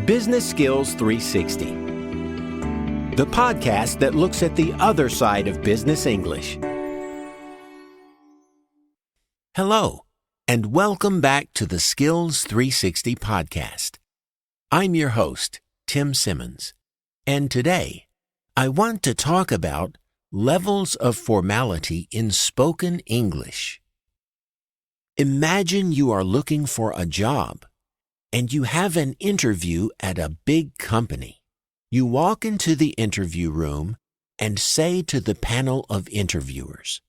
Business Skills 360, the podcast that looks at the other side of business English. Hello, and welcome back to the Skills 360 podcast. I'm your host, Tim Simmons, and today I want to talk about levels of formality in spoken English. Imagine you are looking for a job, and you have an interview at a big company. You walk into the interview room and say to the panel of interviewers,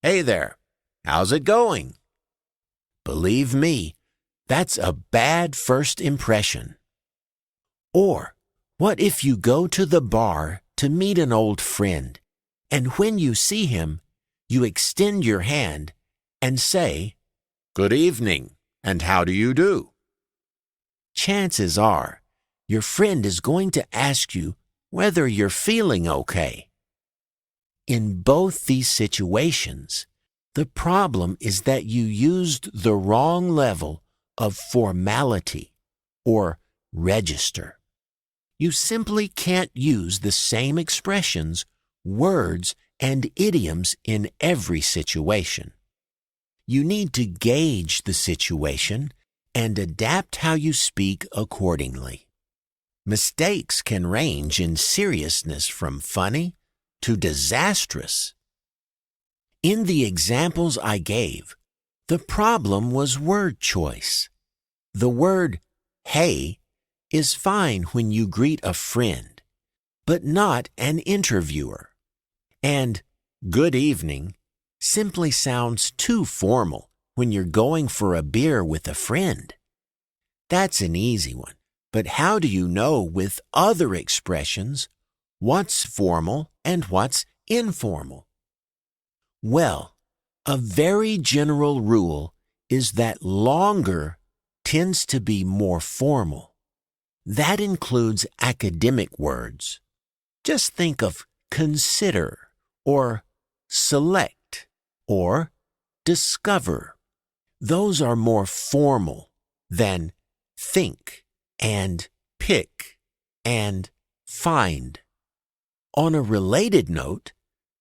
"Hey there, how's it going?" Believe me, that's a bad first impression. Or, what if you go to the bar to meet an old friend, and when you see him, you extend your hand and say, "Good evening, and how do you do?" Chances are, your friend is going to ask you whether you're feeling okay. In both these situations, the problem is that you used the wrong level of formality or register. You simply can't use the same expressions, words, and idioms in every situation. You need to gauge the situation and adapt how you speak accordingly. Mistakes can range in seriousness from funny to disastrous. In the examples I gave, the problem was word choice. The word "hey" is fine when you greet a friend, but not an interviewer. And "good evening" simply sounds too formal when you're going for a beer with a friend. That's an easy one, but how do you know with other expressions what's formal and what's informal? Well, a very general rule is that longer tends to be more formal. That includes academic words. Just think of consider or select or discover. Those are more formal than think and pick and find. On a related note,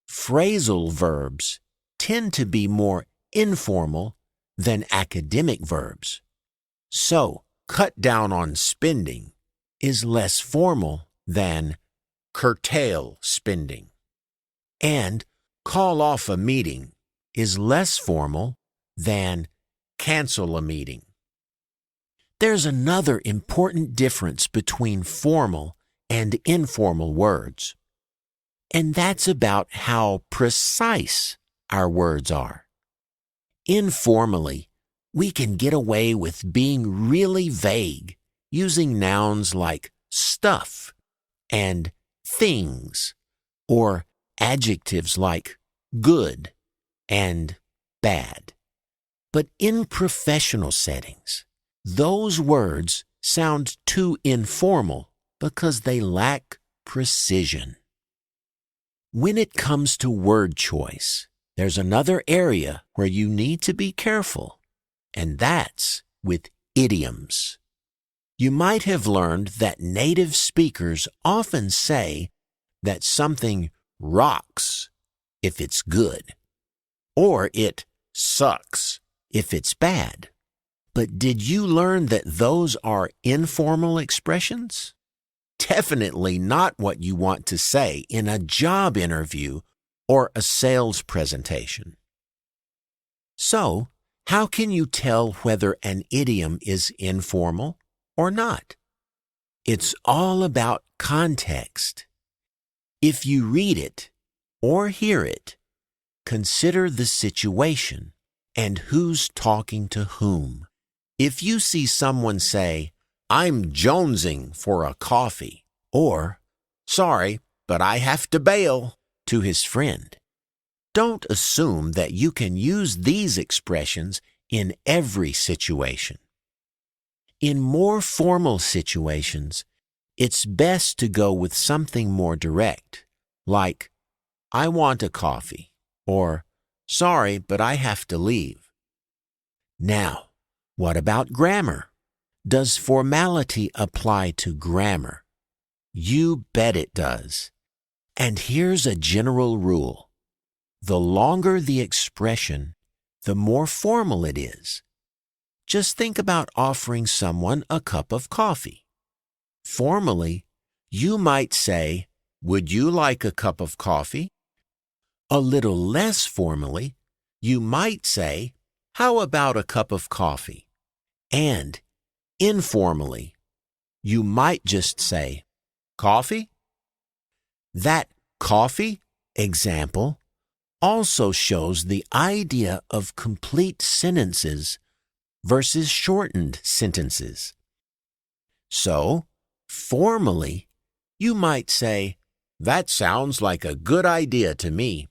phrasal verbs tend to be more informal than academic verbs. So, cut down on spending is less formal than curtail spending. And call off a meeting is less formal than cancel a meeting. There's another important difference between formal and informal words, and that's about how precise our words are. Informally, we can get away with being really vague, using nouns like stuff and things, or adjectives like good and bad. But in professional settings, those words sound too informal because they lack precision. When it comes to word choice, there's another area where you need to be careful, and that's with idioms. You might have learned that native speakers often say that something rocks if it's good, or it sucks if it's bad. But did you learn that those are informal expressions? Definitely not what you want to say in a job interview or a sales presentation. So, how can you tell whether an idiom is informal or not? It's all about context. If you read it or hear it, consider the situation and who's talking to whom. If you see someone say, "I'm jonesing for a coffee," or "Sorry, but I have to bail," to his friend, don't assume that you can use these expressions in every situation. In more formal situations, it's best to go with something more direct, like, "I want a coffee," or "Sorry, but I have to leave." Now, what about grammar? Does formality apply to grammar? You bet it does. And here's a general rule. The longer the expression, the more formal it is. Just think about offering someone a cup of coffee. Formally, you might say, "Would you like a cup of coffee?" A little less formally, you might say, "How about a cup of coffee?" And informally, you might just say, "Coffee?" That coffee example also shows the idea of complete sentences versus shortened sentences. So, formally, you might say, "That sounds like a good idea to me."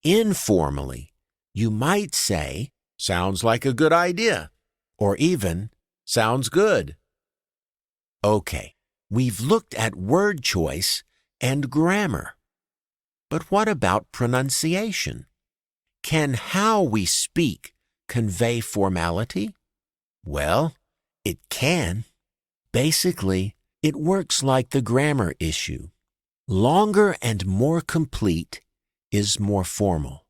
Informally, you might say, "Sounds like a good idea," or even, "Sounds good." Okay, we've looked at word choice and grammar. But what about pronunciation? Can how we speak convey formality? Well, it can. Basically, it works like the grammar issue. Longer and more complete is more formal.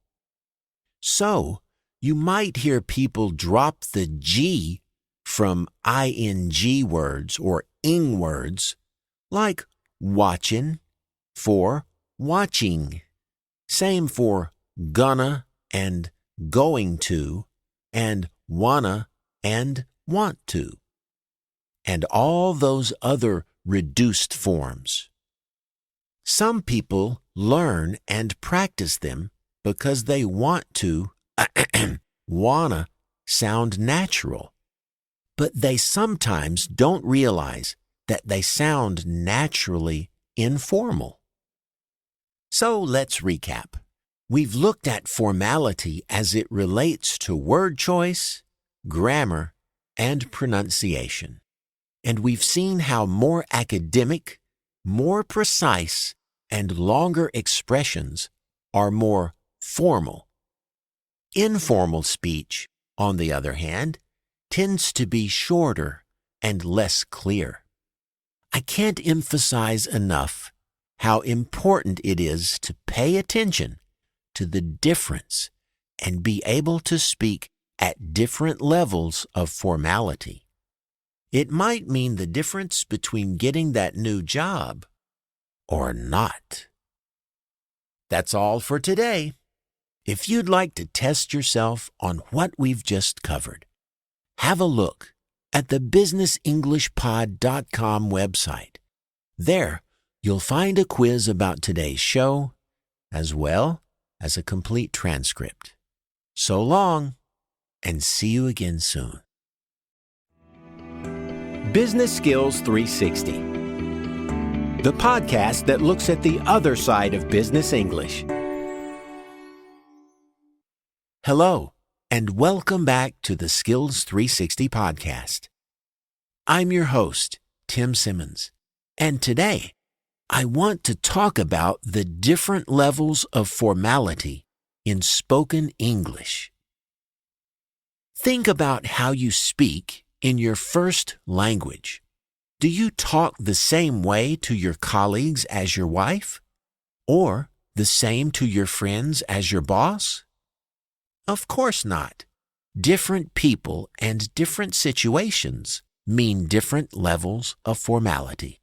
So, you might hear people drop the G from ing words or ing words, like watchin' for watching. Same for gonna and going to, and wanna and want to, and all those other reduced forms. Some people learn and practice them because they want to, wanna, sound natural. But they sometimes don't realize that they sound naturally informal. So let's recap. We've looked at formality as it relates to word choice, grammar, and pronunciation. And we've seen how more academic, more precise, and longer expressions are more formal. Informal speech, on the other hand, tends to be shorter and less clear. I can't emphasize enough how important it is to pay attention to the difference and be able to speak at different levels of formality. It might mean the difference between getting that new job or not. That's all for today. If you'd like to test yourself on what we've just covered, have a look at the businessenglishpod.com website. There, you'll find a quiz about today's show, as well as a complete transcript. So long, and see you again soon. Business Skills 360, the podcast that looks at the other side of business English. Hello, and welcome back to the Skills 360 podcast. I'm your host, Tim Simmons, and today I want to talk about the different levels of formality in spoken English. Think about how you speak in your first language. Do you talk the same way to your colleagues as your wife? Or the same to your friends as your boss? Of course not. Different people and different situations mean different levels of formality.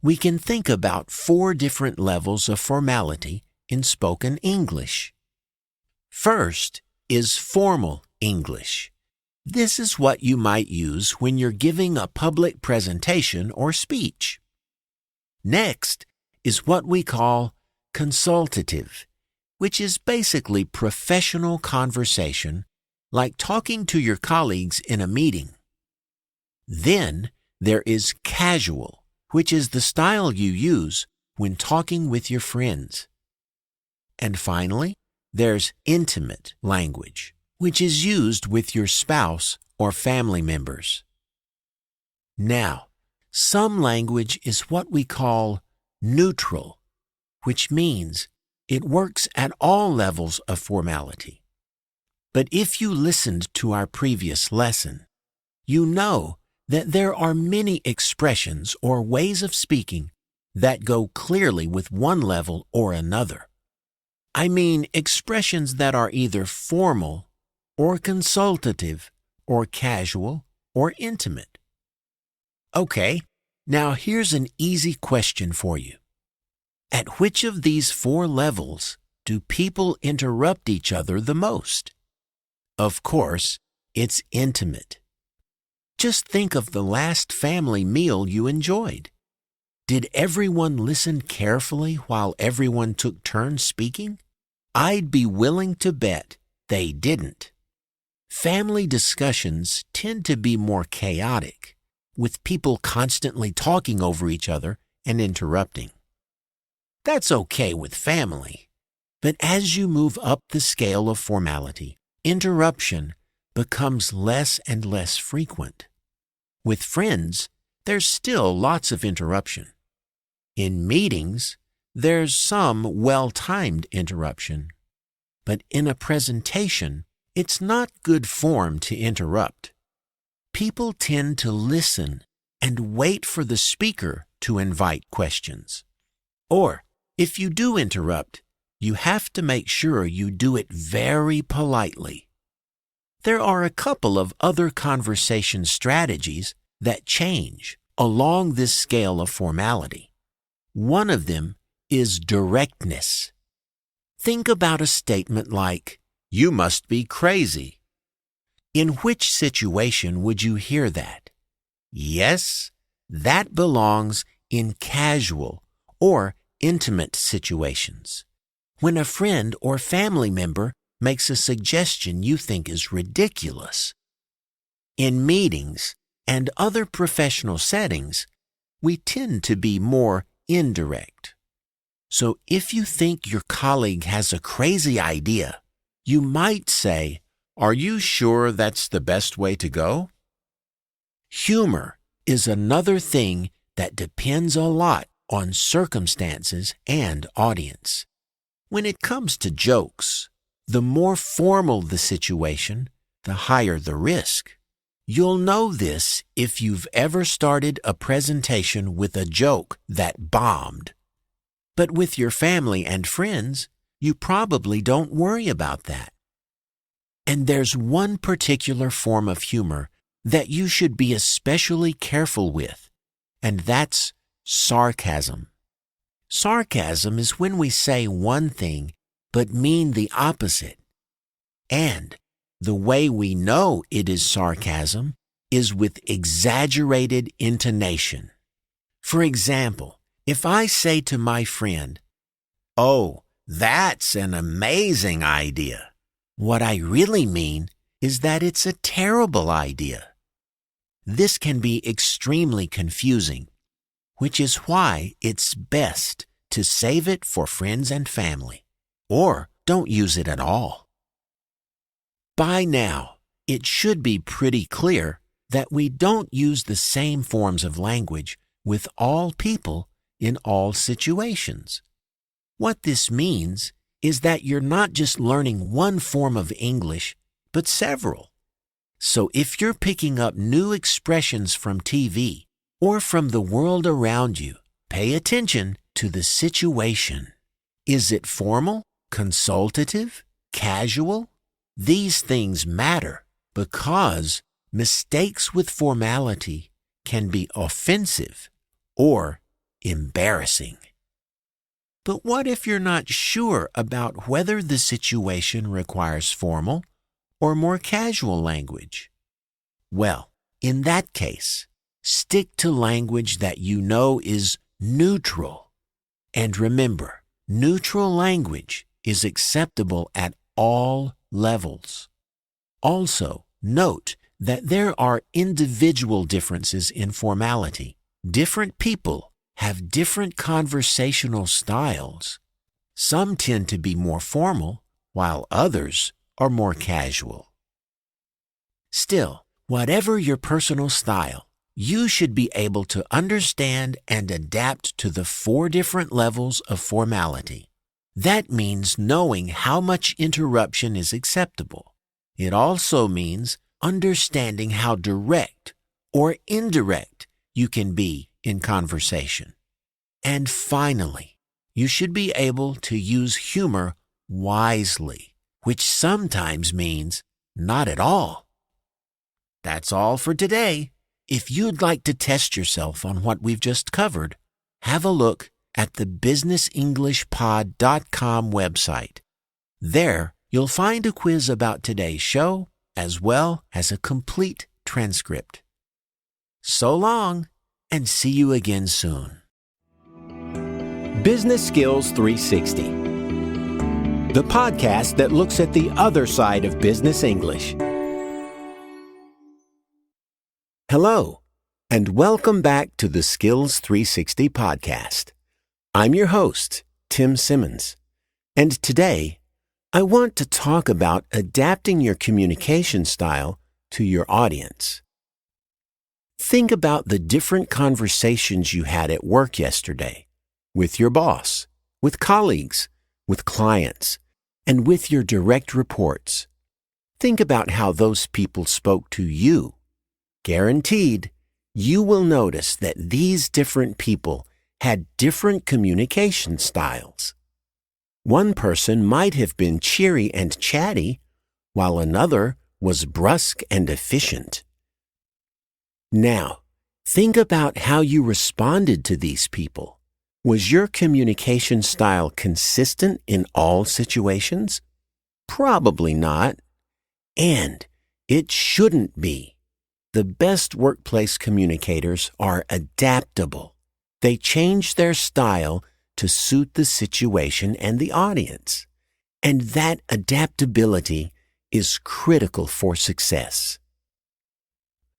We can think about 4 different levels of formality in spoken English. First is formal English. This is what you might use when you're giving a public presentation or speech. Next is what we call consultative, which is basically professional conversation, like talking to your colleagues in a meeting. Then there is casual, which is the style you use when talking with your friends. And finally, there's intimate language, which is used with your spouse or family members. Now, some language is what we call neutral, which means it works at all levels of formality. But if you listened to our previous lesson, you know that there are many expressions or ways of speaking that go clearly with one level or another. I mean expressions that are either formal or consultative or casual or intimate. Okay, now here's an easy question for you. At which of these 4 levels do people interrupt each other the most? Of course, it's intimate. Just think of the last family meal you enjoyed. Did everyone listen carefully while everyone took turns speaking? I'd be willing to bet they didn't. Family discussions tend to be more chaotic, with people constantly talking over each other and interrupting. That's okay with family, but as you move up the scale of formality, interruption becomes less and less frequent. With friends, there's still lots of interruption. In meetings, there's some well-timed interruption. But in a presentation, it's not good form to interrupt. People tend to listen and wait for the speaker to invite questions. Or, if you do interrupt, you have to make sure you do it very politely. There are a couple of other conversation strategies that change along this scale of formality. One of them is directness. Think about a statement like, "You must be crazy." In which situation would you hear that? Yes, that belongs in casual or intimate situations. When a friend or family member makes a suggestion you think is ridiculous. In meetings and other professional settings, we tend to be more indirect. So if you think your colleague has a crazy idea, you might say, "Are you sure that's the best way to go?" Humor is another thing that depends a lot on circumstances and audience. When it comes to jokes, the more formal the situation, the higher the risk. You'll know this if you've ever started a presentation with a joke that bombed. But with your family and friends, you probably don't worry about that. And there's one particular form of humor that you should be especially careful with, and that's sarcasm. Sarcasm is when we say one thing but mean the opposite. And the way we know it is sarcasm is with exaggerated intonation. For example, if I say to my friend, "Oh, that's an amazing idea," what I really mean is that it's a terrible idea. This can be extremely confusing, which is why it's best to save it for friends and family, or don't use it at all. By now, it should be pretty clear that we don't use the same forms of language with all people in all situations. What this means is that you're not just learning one form of English, but several. So if you're picking up new expressions from TV or from the world around you, pay attention to the situation. Is it formal, consultative, casual? These things matter because mistakes with formality can be offensive or embarrassing. But what if you're not sure about whether the situation requires formal or more casual language? Well, in that case, stick to language that you know is neutral. And remember, neutral language is acceptable at all levels. Also, note that there are individual differences in formality. Different people have different conversational styles. Some tend to be more formal, while others are more casual. Still, whatever your personal style, you should be able to understand and adapt to the 4 different levels of formality. That means knowing how much interruption is acceptable. It also means understanding how direct or indirect you can be in conversation. And finally, you should be able to use humor wisely, which sometimes means not at all. That's all for today. If you'd like to test yourself on what we've just covered, have a look at the businessenglishpod.com website. There, you'll find a quiz about today's show, as well as a complete transcript. So long, and see you again soon. Business Skills 360, the podcast that looks at the other side of business English. Hello, and welcome back to the Skills 360 podcast. I'm your host, Tim Simmons, and today I want to talk about adapting your communication style to your audience. Think about the different conversations you had at work yesterday, with your boss, with colleagues, with clients, and with your direct reports. Think about how those people spoke to you. Guaranteed, you will notice that these different people had different communication styles. One person might have been cheery and chatty, while another was brusque and efficient. Now, think about how you responded to these people. Was your communication style consistent in all situations? Probably not. And it shouldn't be. The best workplace communicators are adaptable. They change their style to suit the situation and the audience. And that adaptability is critical for success.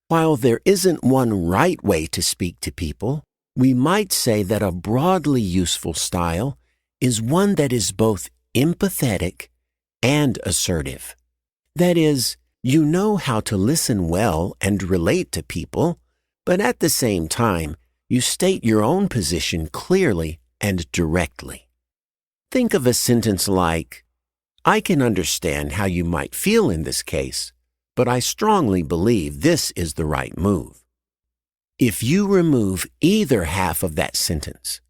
While there isn't one right way to speak to people, we might say that a broadly useful style is one that is both empathetic and assertive. That is, you know how to listen well and relate to people, but at the same time, you state your own position clearly and directly. Think of a sentence like, "I can understand how you might feel in this case, but I strongly believe this is the right move." If you remove either half of that sentence,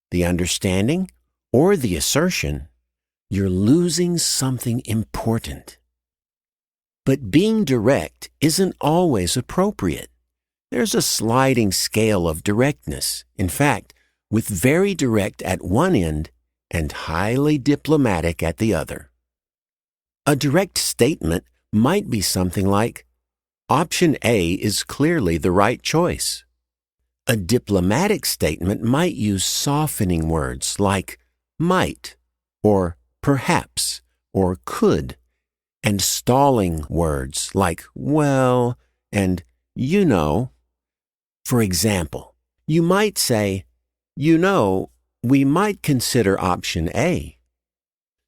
the understanding or the assertion, you're losing something important. But being direct isn't always appropriate. There's a sliding scale of directness, in fact, with very direct at one end and highly diplomatic at the other. A direct statement might be something like, "Option A is clearly the right choice." A diplomatic statement might use softening words like might, or perhaps, or could, and stalling words like well and you know. For example, you might say, "You know, we might consider option A."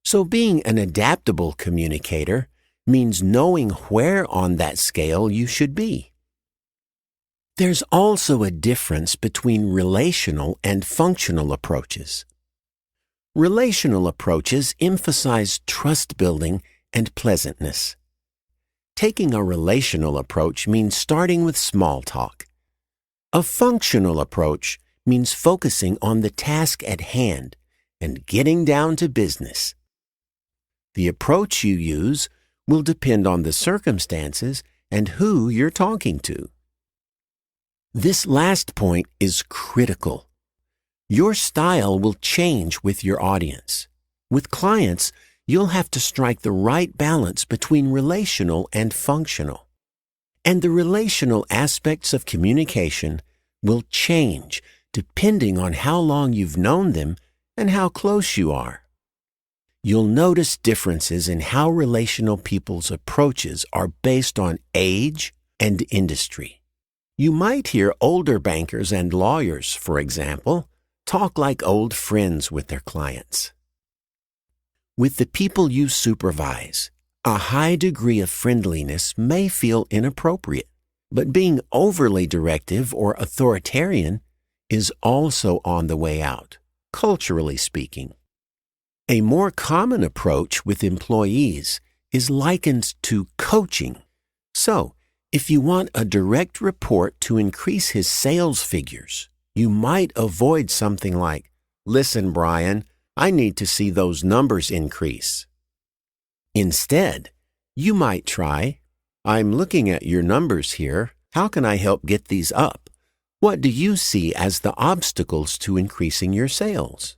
So being an adaptable communicator means knowing where on that scale you should be. There's also a difference between relational and functional approaches. Relational approaches emphasize trust building and pleasantness. Taking a relational approach means starting with small talk. A functional approach means focusing on the task at hand and getting down to business. The approach you use will depend on the circumstances and who you're talking to. This last point is critical. Your style will change with your audience. With clients, you'll have to strike the right balance between relational and functional. And the relational aspects of communication will change depending on how long you've known them and how close you are. You'll notice differences in how relational people's approaches are based on age and industry. You might hear older bankers and lawyers, for example, talk like old friends with their clients. With the people you supervise, a high degree of friendliness may feel inappropriate, but being overly directive or authoritarian is also on the way out, culturally speaking. A more common approach with employees is likened to coaching. So, If you want a direct report to increase his sales figures, you might avoid something like, "Listen, Brian, I need to see those numbers increase." Instead, you might try, "I'm looking at your numbers here. How can I help get these up? What do you see as the obstacles to increasing your sales?"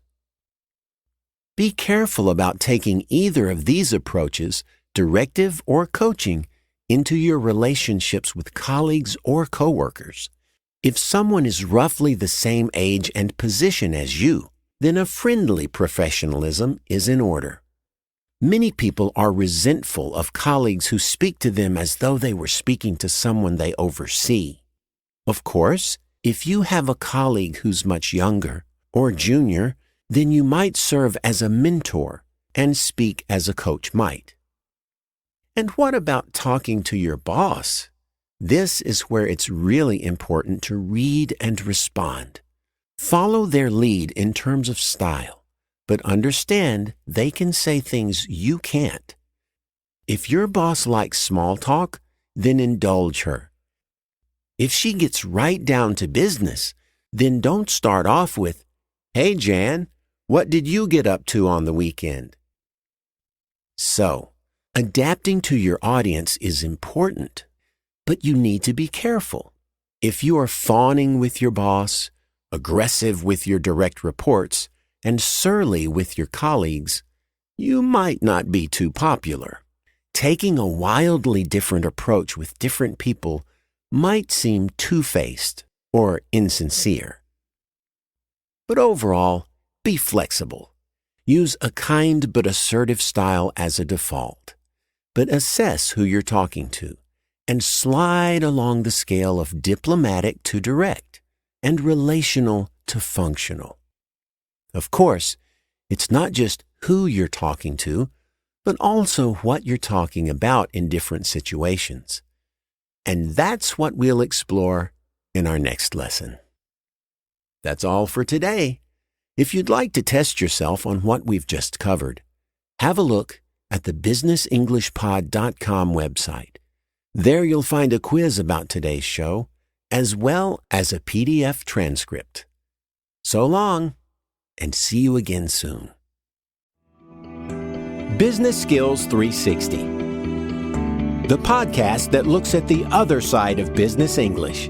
Be careful about taking either of these approaches, directive or coaching, into your relationships with colleagues or coworkers. If someone is roughly the same age and position as you, then a friendly professionalism is in order. Many people are resentful of colleagues who speak to them as though they were speaking to someone they oversee. Of course, if you have a colleague who's much younger or junior, then you might serve as a mentor and speak as a coach might. And what about talking to your boss? This is where it's really important to read and respond. Follow their lead in terms of style, but understand they can say things you can't. If your boss likes small talk, then indulge her. If she gets right down to business, then don't start off with, "Hey, Jan, what did you get up to on the weekend?" So, adapting to your audience is important, but you need to be careful. If you are fawning with your boss, aggressive with your direct reports, and surly with your colleagues, you might not be too popular. Taking a wildly different approach with different people might seem two-faced or insincere. But overall, be flexible. Use a kind but assertive style as a default, but assess who you're talking to and slide along the scale of diplomatic to direct and relational to functional. Of course, it's not just who you're talking to, but also what you're talking about in different situations. And that's what we'll explore in our next lesson. That's all for today. If you'd like to test yourself on what we've just covered, have a look at the businessenglishpod.com website. There you'll find a quiz about today's show, as well as a PDF transcript. So long, and see you again soon. Business Skills 360, the podcast that looks at the other side of business English.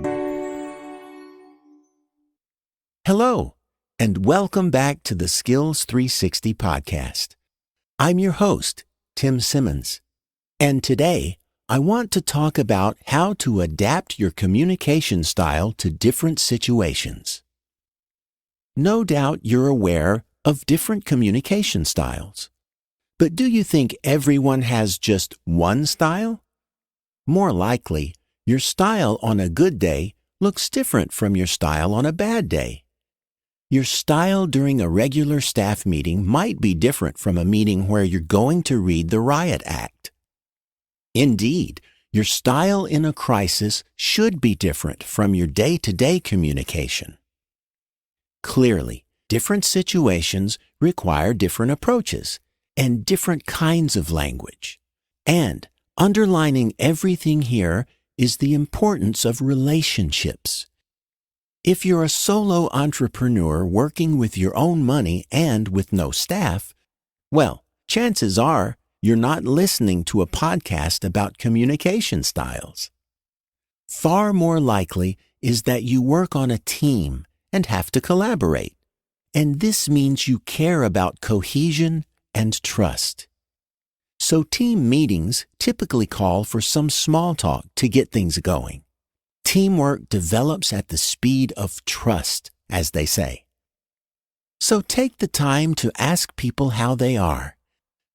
Hello, and welcome back to the Skills 360 podcast. I'm your host, Tim Simmons, and today I want to talk about how to adapt your communication style to different situations. No doubt you're aware of different communication styles. But do you think everyone has just one style? More likely, your style on a good day looks different from your style on a bad day. Your style during a regular staff meeting might be different from a meeting where you're going to read the riot act. Indeed, your style in a crisis should be different from your day-to-day communication. Clearly, different situations require different approaches and different kinds of language. And underlining everything here is the importance of relationships. If you're a solo entrepreneur working with your own money and with no staff, well, chances are you're not listening to a podcast about communication styles. Far more likely is that you work on a team and have to collaborate. And this means you care about cohesion and trust. So team meetings typically call for some small talk to get things going. Teamwork develops at the speed of trust, as they say. So take the time to ask people how they are.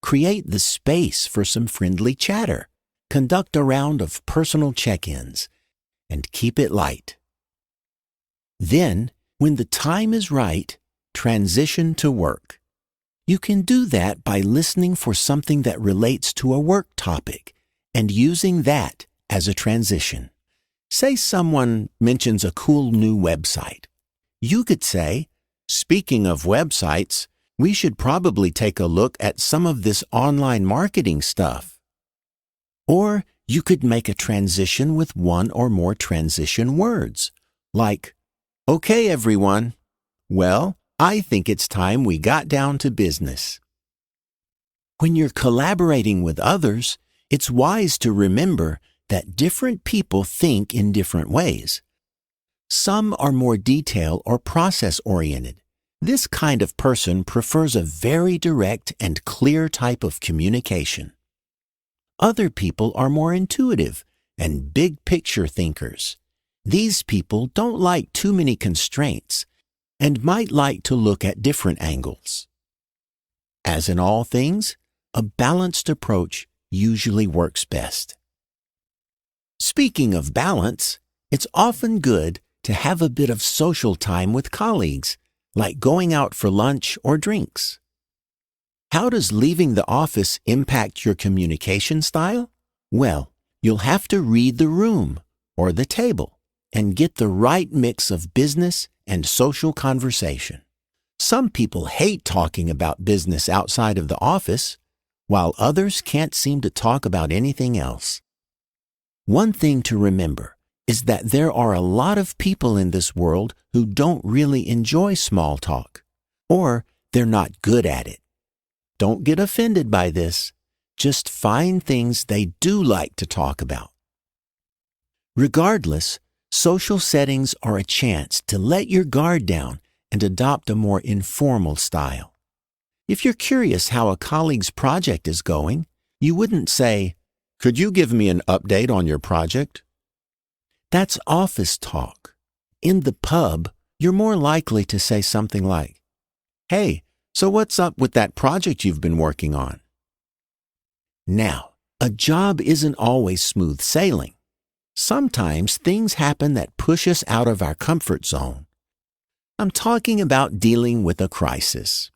Create the space for some friendly chatter. Conduct a round of personal check-ins, and keep it light. Then, when the time is right, transition to work. You can do that by listening for something that relates to a work topic and using that as a transition. Say someone mentions a cool new website. You could say, "Speaking of websites, we should probably take a look at some of this online marketing stuff." Or You could make a transition with one or more transition words, like, "Okay, everyone. Well, I think it's time we got down to business." When you're collaborating with others, it's wise to remember that different people think in different ways. Some are more detail or process-oriented. This kind of person prefers a very direct and clear type of communication. Other people are more intuitive and big-picture thinkers. These people don't like too many constraints and might like to look at different angles. As in all things, a balanced approach usually works best. Speaking of balance, it's often good to have a bit of social time with colleagues, like going out for lunch or drinks. How does leaving the office impact your communication style? Well, you'll have to read the room or the table and get the right mix of business and social conversation. Some people hate talking about business outside of the office, while others can't seem to talk about anything else. One thing to remember is that there are a lot of people in this world who don't really enjoy small talk, or they're not good at it. Don't get offended by this. Just find things they do like to talk about. Regardless, social settings are a chance to let your guard down and adopt a more informal style. If you're curious how a colleague's project is going, you wouldn't say, "Could you give me an update on your project?" That's office talk. In the pub, you're more likely to say something like, "Hey, so what's up with that project you've been working on?" Now, a job isn't always smooth sailing. Sometimes things happen that push us out of our comfort zone. I'm talking about dealing with a crisis.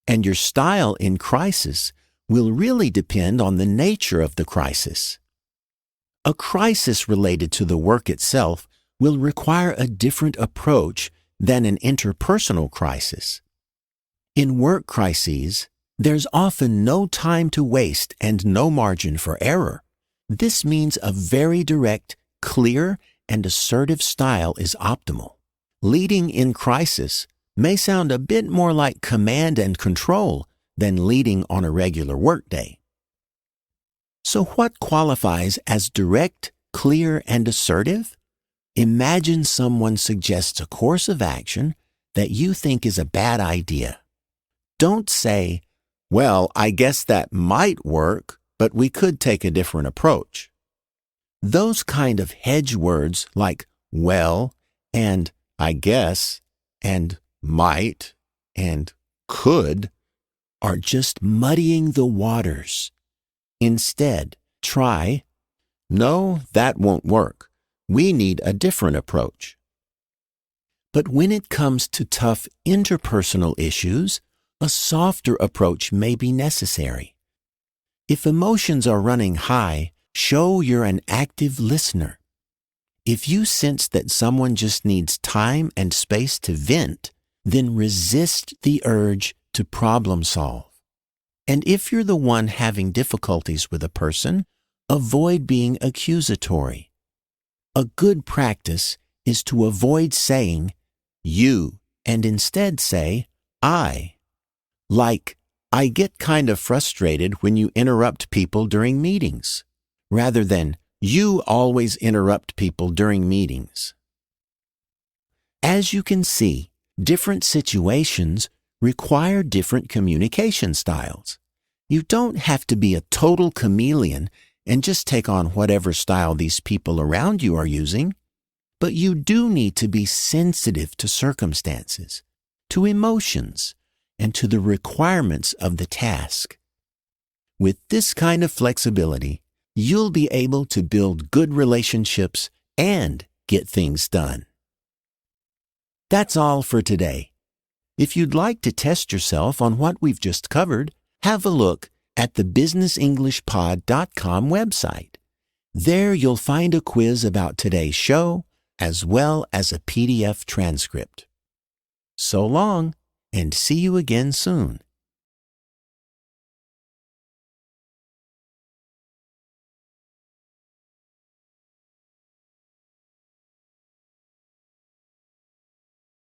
And your style in crisis will really depend on the nature of the crisis. A crisis related to the work itself will require a different approach than an interpersonal crisis. In work crises, there's often no time to waste and no margin for error. This means a very direct, clear, and assertive style is optimal. Leading in crisis may sound a bit more like command and control than leading on a regular workday. So what qualifies as direct, clear, and assertive? Imagine someone suggests a course of action that you think is a bad idea. Don't say, "Well, I guess that might work, but we could take a different approach." Those kind of hedge words like "well" and "I guess" and "might" and "could" are just muddying the waters. Instead, try, "No, that won't work. We need a different approach." But when it comes to tough interpersonal issues, a softer approach may be necessary. If emotions are running high, show you're an active listener. If you sense that someone just needs time and space to vent, then resist the urge to problem solve. And if you're the one having difficulties with a person, avoid being accusatory. A good practice is to avoid saying "you" and instead say "I." Like, "I get kind of frustrated when you interrupt people during meetings," rather than "you always interrupt people during meetings." As you can see, different situations require different communication styles. You don't have to be a total chameleon and just take on whatever style these people around you are using, but you do need to be sensitive to circumstances, to emotions, and to the requirements of the task. With this kind of flexibility, you'll be able to build good relationships and get things done. That's all for today. If you'd like to test yourself on what we've just covered, have a look at the businessenglishpod.com website. There you'll find a quiz about today's show, as well as a PDF transcript. So long, and see you again soon.